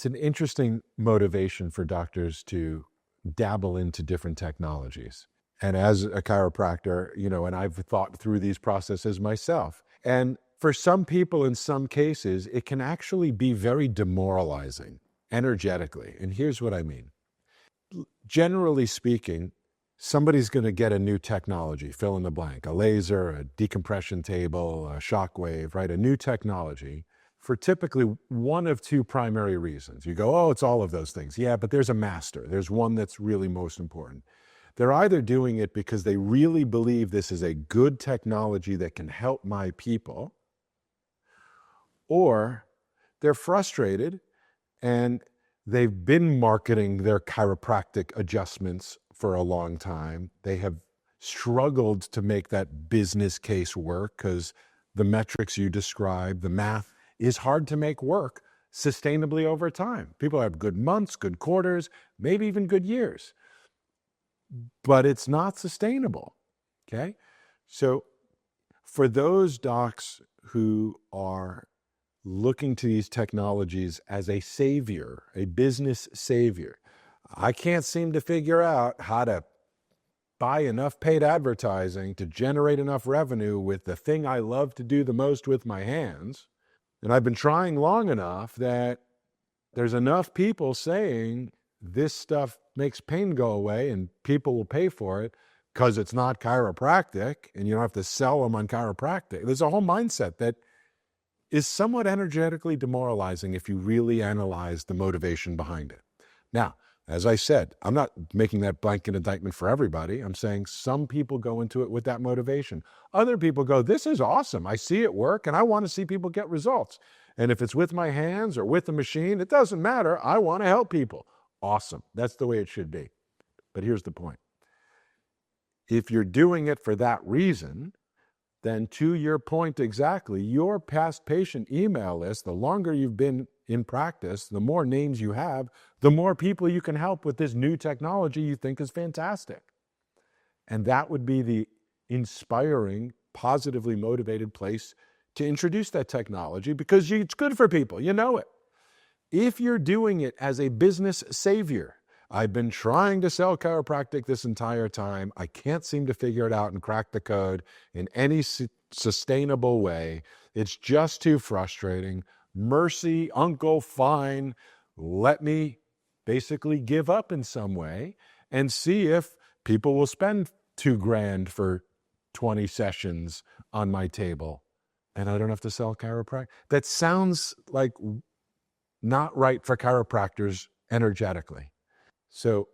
it's an interesting motivation for doctors to dabble into different technologies. And as a chiropractor, and I've thought through these processes myself. And for some people, in some cases, it can actually be very demoralizing energetically. And here's what I mean. Generally speaking, somebody's going to get a new technology, fill in the blank, a laser, a decompression table, a shockwave, right? A new technology for typically one of two primary reasons. You go, oh, it's all of those things. Yeah, but there's a master. There's one that's really most important. They're either doing it because they really believe this is a good technology that can help my people, or they're frustrated and they've been marketing their chiropractic adjustments for a long time. They have struggled to make that business case work because the metrics you described, the math, is hard to make work sustainably over time. People have good months, good quarters, maybe even good years, but it's not sustainable, okay? So for those docs who are looking to these technologies as a savior, a business savior, I can't seem to figure out how to buy enough paid advertising to generate enough revenue with the thing I love to do the most with my hands. And I've been trying long enough that there's enough people saying this stuff makes pain go away and people will pay for it because it's not chiropractic and you don't have to sell them on chiropractic. There's a whole mindset that is somewhat energetically demoralizing if you really analyze the motivation behind it. Now, as I said, I'm not making that blanket indictment for everybody. I'm saying some people go into it with that motivation. Other people go, this is awesome. I see it work and I want to see people get results. And if it's with my hands or with the machine, it doesn't matter. I want to help people. Awesome. That's the way it should be. But here's the point. If you're doing it for that reason, then to your point exactly, your past patient email list, the longer you've been in practice, the more names you have, the more people you can help with this new technology you think is fantastic. And that would be the inspiring, positively motivated place to introduce that technology because it's good for people. You know it. If you're doing it as a business savior, I've been trying to sell chiropractic this entire time. I can't seem to figure it out and crack the code in any sustainable way. It's just too frustrating. Mercy, uncle, fine. Let me basically give up in some way and see if people will spend $2,000 for 20 sessions on my table and I don't have to sell chiropractic. That sounds like not right for chiropractors energetically. So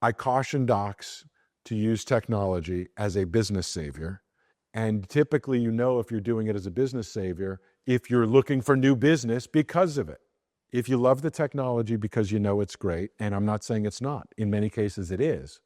I caution docs to use technology as a business savior. And typically, if you're doing it as a business savior, if you're looking for new business because of it. If you love the technology because you know it's great, and I'm not saying it's not, in many cases it is,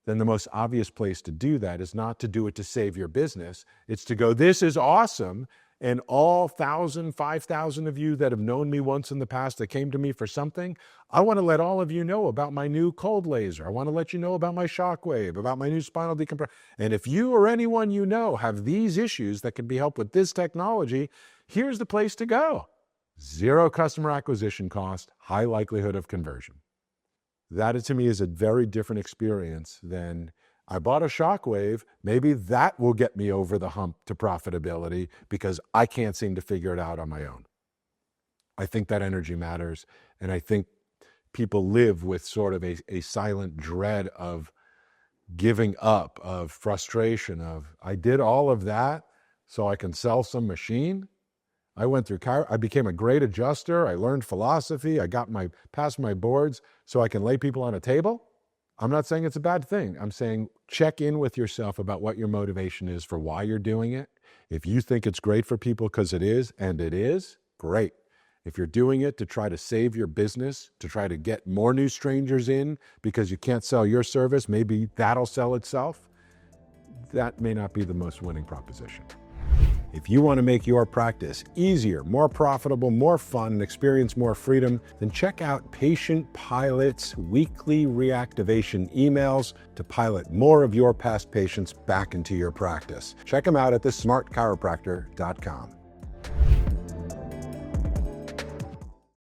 then the most obvious place to do that is not to do it to save your business. It's to go, this is awesome. And all 1,000, 5,000 of you that have known me once in the past that came to me for something, I want to let all of you know about my new cold laser. I want to let you know about my shockwave, about my new spinal decompression. And if you or anyone you know have these issues that can be helped with this technology, here's the place to go. 0 customer acquisition cost, high likelihood of conversion. That to me is a very different experience than I bought a shockwave, maybe that will get me over the hump to profitability because I can't seem to figure it out on my own. I think that energy matters. And I think people live with sort of a silent dread of giving up, of frustration, of I did all of that so I can sell some machine. I went through I became a great adjuster. I learned philosophy. I passed my boards so I can lay people on a table. I'm not saying it's a bad thing. I'm saying check in with yourself about what your motivation is for why you're doing it. If you think it's great for people because it is, and it is, great. If you're doing it to try to save your business, to try to get more new strangers in because you can't sell your service, maybe that'll sell itself, that may not be the most winning proposition. If you want to make your practice easier, more profitable, more fun, and experience more freedom, then check out Patient Pilot's weekly reactivation emails to pilot more of your past patients back into your practice. Check them out at thesmartchiropractor.com.